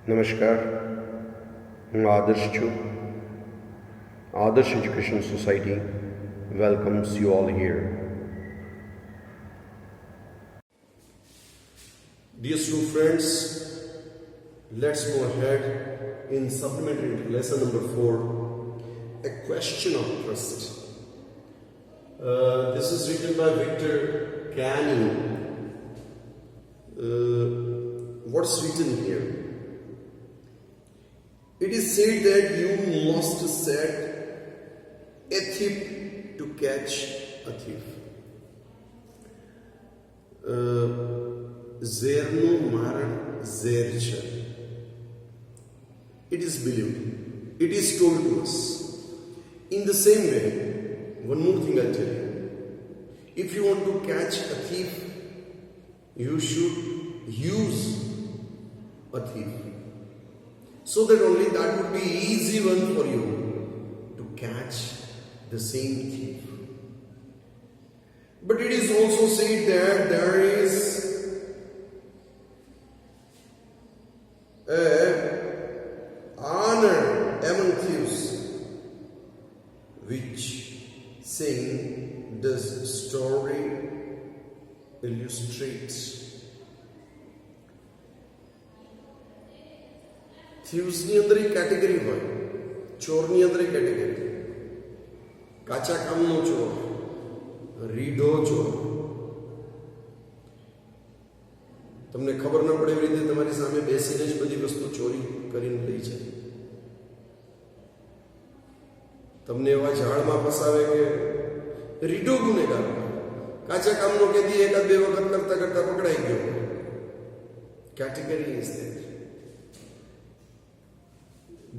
નમસ્કાર, હું આદર્શ છું. Adarsh Education Society welcomes you all here. Dear student friends, let's go ahead in supplementary to lesson number 4, a question of trust. This is written by Victor Kalyan. What's written here? It is said that you must set a thief to catch a thief. Zerno maran zercha. It is believed. It is told to us. In the same way, one more thing I'll tell you. If you want to catch a thief, you should use a thief. So that only that would be easy one for you to catch the same thief. But it is also said that there is a honor among thieves, which saying this story illustrates. થ્યુઝની અંદર એક category હોય, ચોરની અંદર એક category, કાચા કામનો ચોર, રીઢો ચોર. તમને ખબર ન પડે એવી રીતે તમારી સામે બેસીને જ બધી વસ્તુ ચોરી કરીને લઈ જાય. તમને એવા ઝાડમાં ફસાવે કે રીઢો ગુનેગાર, કાચા કામનો કેદી એકાદ બે વખત કરતા કરતા પકડાઈ ગયો. Category is there.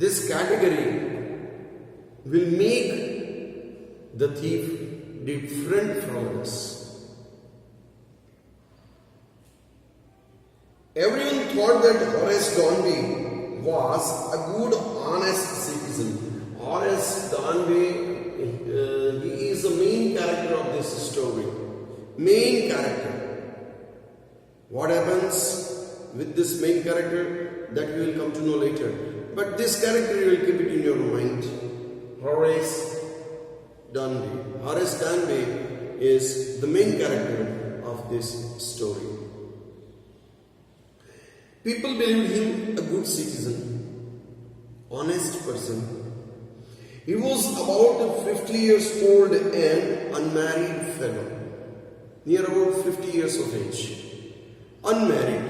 This category will make the thief different from us. Everyone thought that Horace Downby was a good, honest citizen. Horace Downby, he is the main character of this story. Main character. What happens with this main character? That we will come to know later. But this character you will keep it in your mind. Horace Downby. Horace Downby is the main character of this story. People believed him a good citizen, honest person. He was about 50 years old and unmarried fellow. Near about 50 years of age. Unmarried.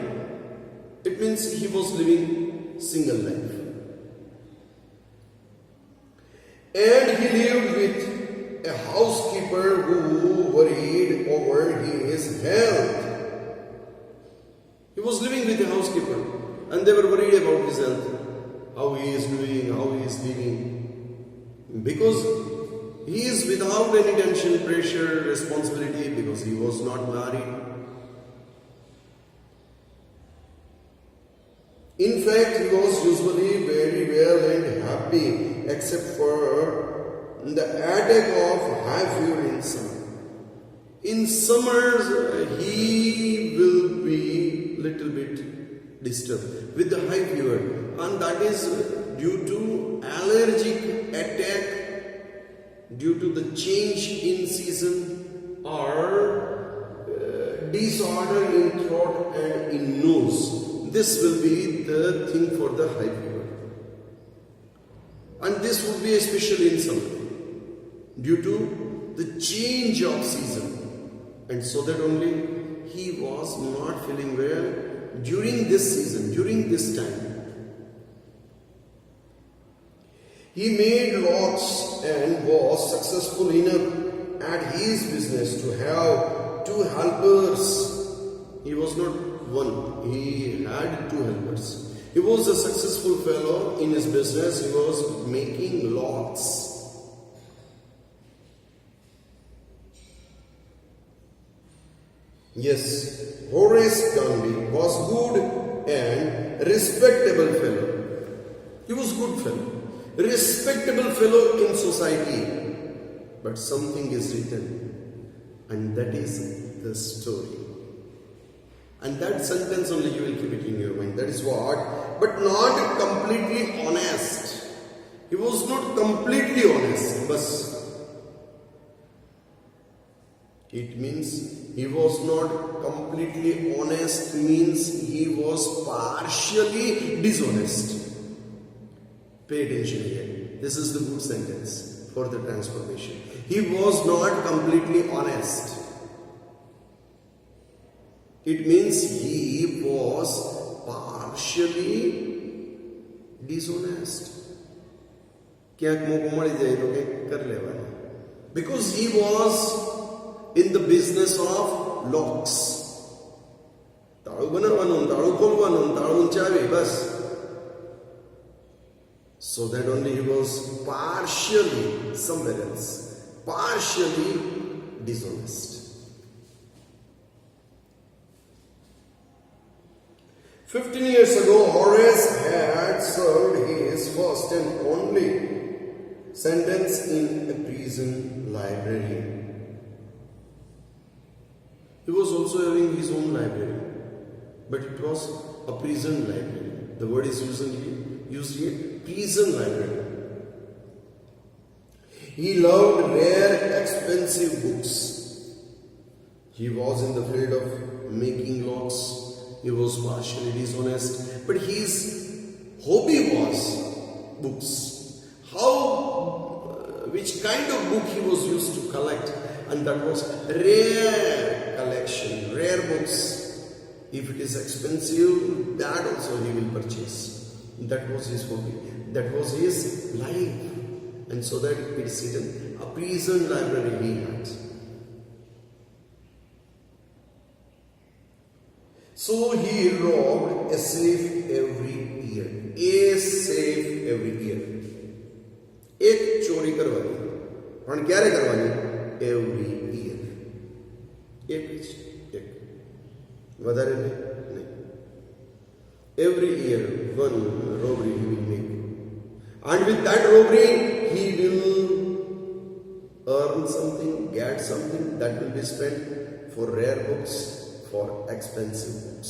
It means he was living single life. And he lived with a housekeeper who worried over his health. He was living with a housekeeper and they were worried about his health. How he is doing, how he is living. Because he is without any tension, pressure, responsibility, because he was not married. In fact, he was usually very well and happy, except for the attack of high fever in summer. In summers, he will be little bit disturbed with the high fever, and that is due to allergic attack, due to the change in season, or disorder in throat and in nose. This will be the thing for the high fever. And this would be especially in summer, due to the change of season. And so that only he was not feeling well during this season, during this time. He made lots and was successful enough at his business to have 2 helpers. He was not one, he had 2 helpers. He was a successful fellow in his business. He was making lots. Yes, Horace Downby was good and respectable fellow. He was good fellow, respectable fellow in society. But something is written, and that is the story. And that sentence only you will keep it in your mind. That is what but not completely honest. He was not completely honest. Bas. It means he was not completely honest, means he was partially dishonest. Pay attention here. This is the good sentence for the transformation. He was not completely honest. It means he was partially dishonest. Because he was in the business of locks. So that only he was partially somewhere else, partially dishonest. 15 years ago, Horace had served his first and only sentence in a prison library. He was also having his own library, but it was a prison library. The word is used here, prison library. He loved rare, expensive books. He was in the field of making locks. He was partially dishonest, but his hobby was books. Which kind of book he was used to collect, and that was rare collection, rare books. If it is expensive, that also he will purchase. That was his hobby. That was his life. And so that it is hidden. A prison library he had. So he robbed a safe every year. A safe every year. एक चोरी करवानी, पण क्यारे करवानी? Every year. एक वधारे नहीं. Every year one robbery he will make, and with that robbery he will earn something, get something that will be spent for rare books, for expensive books.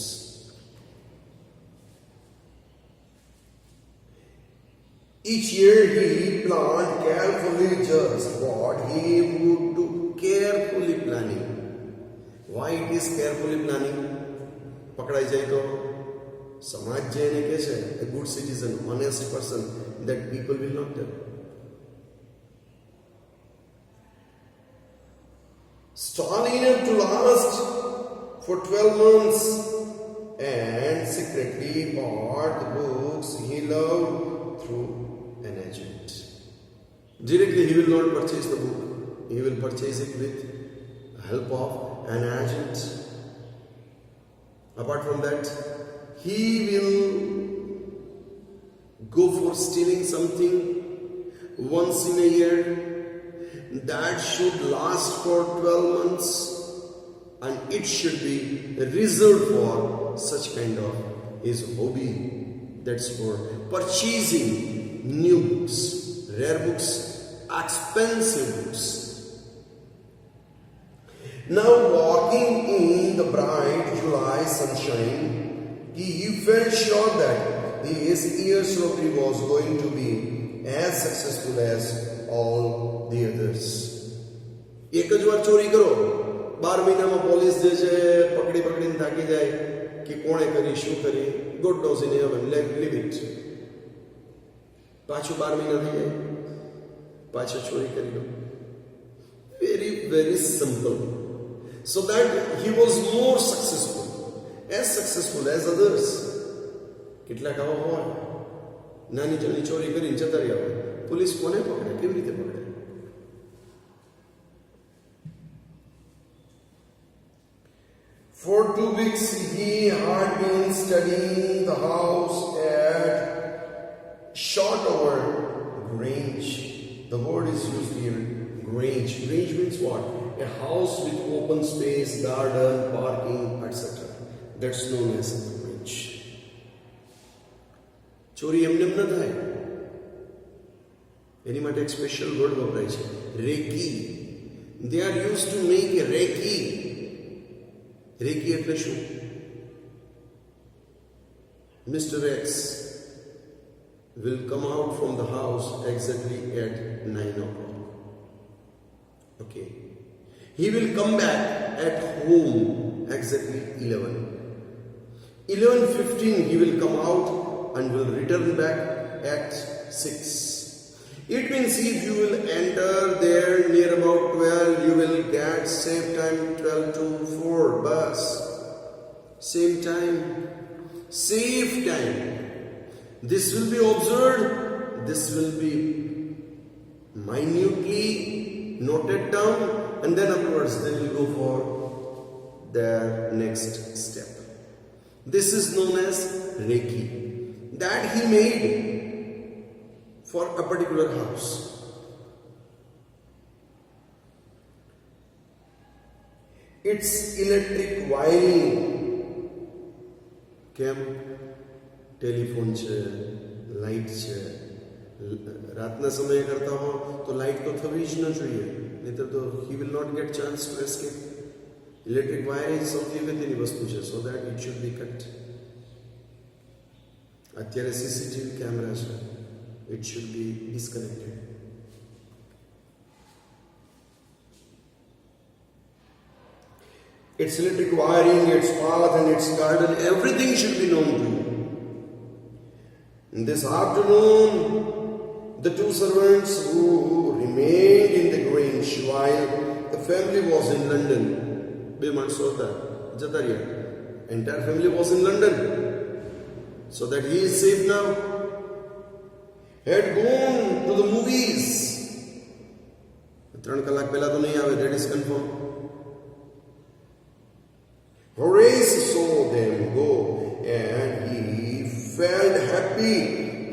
Each year he planned carefully just what he would do. Carefully planning. Why it is carefully planning? पकड़ाई जाए तो समाज जैने कैसे a good citizen, honest person, that people will not tell. Stolen enough to last for 12 months and secretly bought the books he loved through an agent. Directly he will not purchase the book. He will purchase it with the help of an agent. Apart from that, he will go for stealing something once in a year that should last for 12 months, and it should be reserved for such kind of his hobby. That's for purchasing new books, rare books, expensive books. Now walking in the bright July sunshine, he felt sure that his year's robbery was going to be as successful as all the others. एक ज बार चोरी करो, 12 મહિનામાં police જે છે પકડીને થાકી જાય કે કોણે કરી શું કરી, God knows in heaven, leave it. પાછું 12 મહિના થઈ જાય, પાછું ચોરી કરી લો. Very, very simple. So that he was more successful as others. કેટલાક આવા હોય, નાની નાની ચોરી કરીને જતા રહ્યા હોય, પોલીસ કોને પકડે, કેવી રીતે પકડે? For 2 weeks he had been studying the house at Shotover Grange. The word is used here, Grange. Grange means what? A house with open space, garden, parking, etc. That's known as Grange. ચોરી એમને ન થાય, એની માટે એક special word વપરાય છે, recce. They are used to make a recce. Recce એટલે શું? Mr. X will come out from the house exactly at 9 o'clock. Okay. He will come back at home exactly 11. 11:15 he will come out and will return back at 6. It means if you will enter there near about 12, you will get same time 12 to 4 bus. Same time, safe time. This will be observed, this will be minutely noted down, and then afterwards they will go for their next step. This is known as Reiki, that he made for a particular house. It's electric wiring. કેમ telephone છે, light છે, રાતના સમયે કરતા હો તો light તો થવી જ ન જોઈએ, નહીતર તો he will not get chance to escape. Electric wiring સૌથી અગત્યની વસ્તુ છે, so that it should be cut. અત્યારે સીસીટીવી કેમેરા છે, it should be disconnected. Its electric wiring, its path and its garden, everything should be known to you. This afternoon, the two servants who remained in the Grange while the family was in London, entire family was in London, so that he is safe now, had gone to the movies. 3 કલાક પહેલા તો નહીં આવે, that is confirmed. Horace saw them go and he felt happy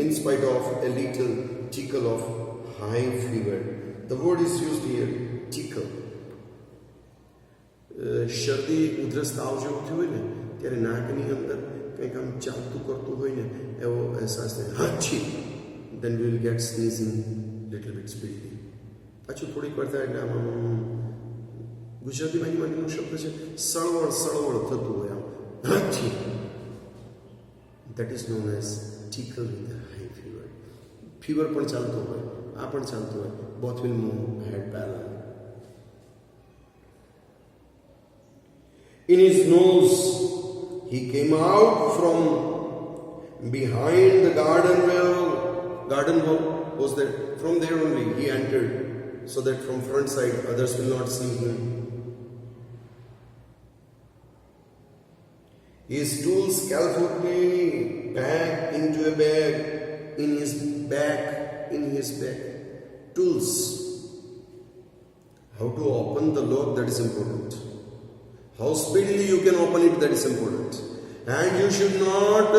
in spite of a little tickle of high fever. The word is used here, tickle. શરદી ઉધરસ તાવ જેવું થયું હોય ને ત્યારે નાકની અંદર કંઈક આમ ચાલતું કરતું હોય ને એવો અહેસાસ થાય, હાચી. Then we will get sneezing little bit speedily. પાછું થોડીક વાર થાય એટલે આમ ગુજરાતી માટેનો શબ્દ છે સળવળ સળવળ થતું હોય આમ, હાચી. That is known as tickle with a high fever. Fever પણ ચાલતો હોય, આ પણ ચાલતો હોય, both will move head parallel. In his nose, he came out from behind the garden wall. Garden wall was there. From there only he entered, so that from front side others will not see him. His tools carefully packed into a bag in his back. Tools. How to open the lock, that is important. How speedily you can open it, that is important. And you should not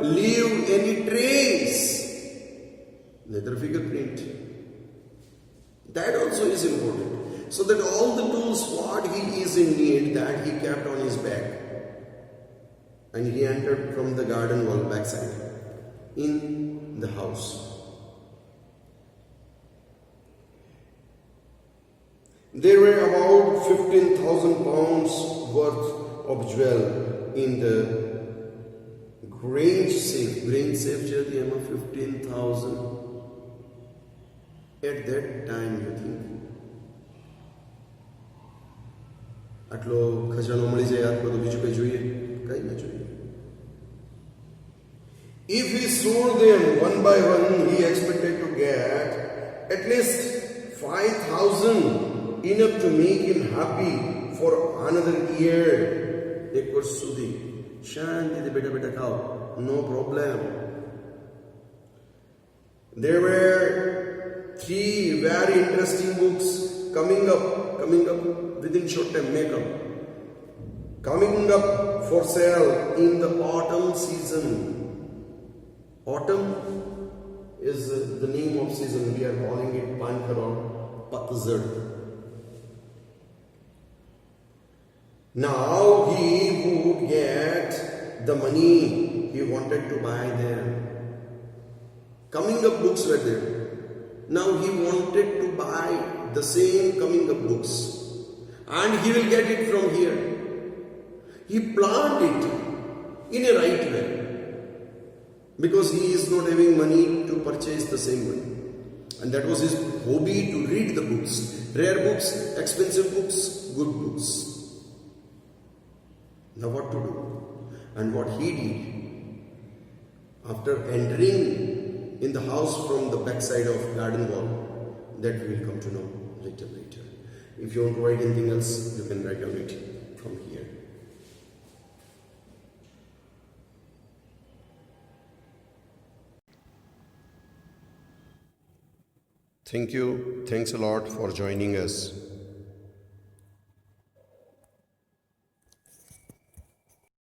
leave any trace, neither fingerprint. That also is important. So that all the tools what he is in need, that he kept on his back. And he entered from the garden wall backside in the house. There were about 15,000 pounds worth of jewel in the Grange safe. Grange safe છે તે એમાં 15,000. At that time, you think આટલો ખજાનો મળી જાય, આટલો તો બીજું કંઈ જોઈએ? કંઈ ન જોઈએ. If he sold them one by one, he expected to get at least 5,000, enough to make him happy for another year. એક વર્ષ સુધી શાંતિથી બેઠા બેઠા ખાઓ, no problem. There were 3 very interesting books coming up within short time, coming up for sale in the autumn season. Autumn is the name of season. We are calling it Pankar or Patazad. Now he would get the money he wanted to buy them. Coming up books were there. Now he wanted to buy the same coming up books, and he will get it from here. He planned it in a right way. because he is not having money to purchase the same one. And that was his hobby, to read the books. Rare books, expensive books, good books. Now what to do? And what he did, after entering in the house from the backside of garden wall, that we will come to know little later. If you want to write anything else, you can write on it from here. Thank you. Thanks a lot for joining us.